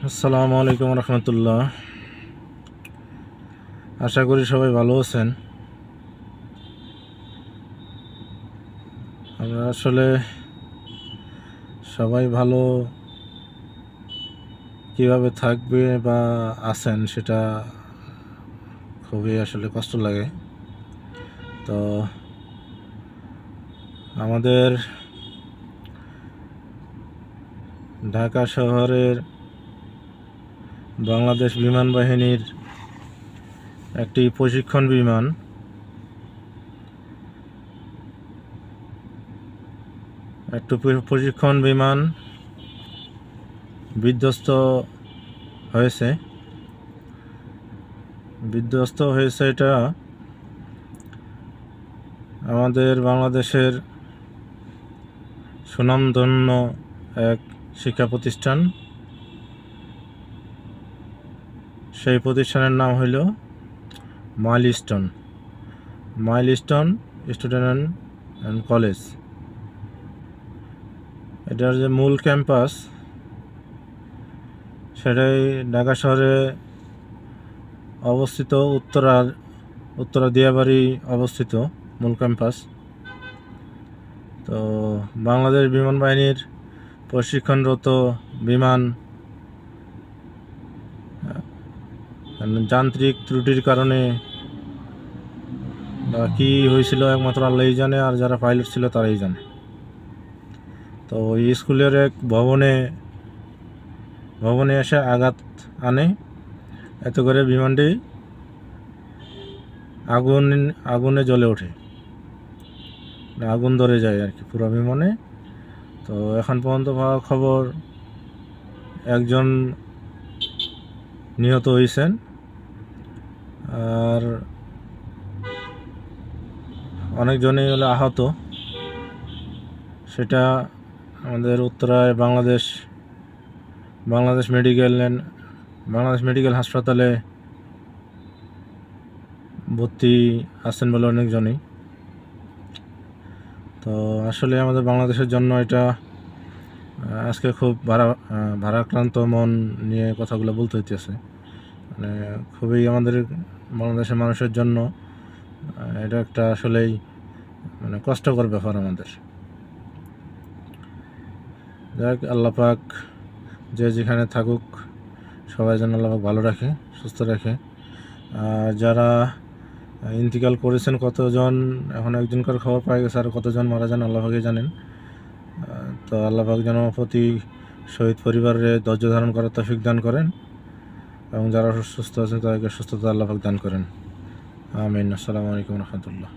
আসসালামু আলাইকুম রহমতুল্লাহ। আশা করি সবাই ভালো আছেন। আমরা আসলে সবাই ভালো কিভাবে থাকবে বা আছেন সেটা খুবই আসলে কষ্ট লাগে। তো আমাদের ঢাকা শহরের বাংলাদেশ বিমান বাহিনীর একটি প্রশিক্ষণ বিমান বিধ্বস্ত হয়েছে। এটা আমাদের বাংলাদেশের সুনামধন্য এক শিক্ষা প্রতিষ্ঠান। সেই প্রতিষ্ঠানের নাম হইল মাইলস্টোন স্টুডেন্ট অ্যান্ড কলেজ। এটার যে মূল ক্যাম্পাস সেটাই ঢাকা শহরে অবস্থিত, উত্তরা দিয়াবাড়ি অবস্থিত মূল ক্যাম্পাস। তো বাংলাদেশ বিমান বাহিনীর প্রশিক্ষণরত বিমান যান্ত্রিক ত্রুটির কারণে কি হয়েছিল একমাত্র আল্লাহই জানে, আর যারা পাইলট ছিল তারাই জানে। তো ওই স্কুলের এক ভবনে এসে আঘাত আনে, এত করে বিমানটি আগুনে জ্বলে ওঠে, আগুন ধরে যায় আর কি পুরো বিমানে। তো এখন পর্যন্ত পাওয়া খবর একজন নিহত হয়েছেন, আর অনেকজনই হলো আহত। সেটা আমাদের উত্তরায় বাংলাদেশ মেডিকেল হাসপাতালে ভর্তি আছেন বলে অনেকজনই। তো আসলে আমাদের বাংলাদেশের জন্য এটা আজকে খুব ভারাক্রান্ত মন নিয়ে কথাগুলো বলতে হইতেছে। মানে খুবই আমাদের বাংলাদেশের মানুষের জন্য এটা একটা আসলেই কষ্টকর ব্যাপার আমাদের। যাক, আল্লাহ পাক যে যেখানে থাকুক সবাই যেন আল্লাহ পাক ভালো রাখে, সুস্থ রাখে। আর যারা ইন্তিকাল করেছেন কতজন, এখন একজনকার খবর পাওয়া গেছে, আর কতজন মারা যান আল্লাহ পাকই জানেন। তো আল্লাহ পাক যেন প্রতি শহীদ পরিবারের ধৈর্য ধারণ করার তৌফিক দান করেন, এবং যারা সুস্থ আছেন তাদেরকে সুস্থতা আল্লাহ পাক দান করেন। আমিন। আসসালামু আলাইকুম রহমতুল্লাহ।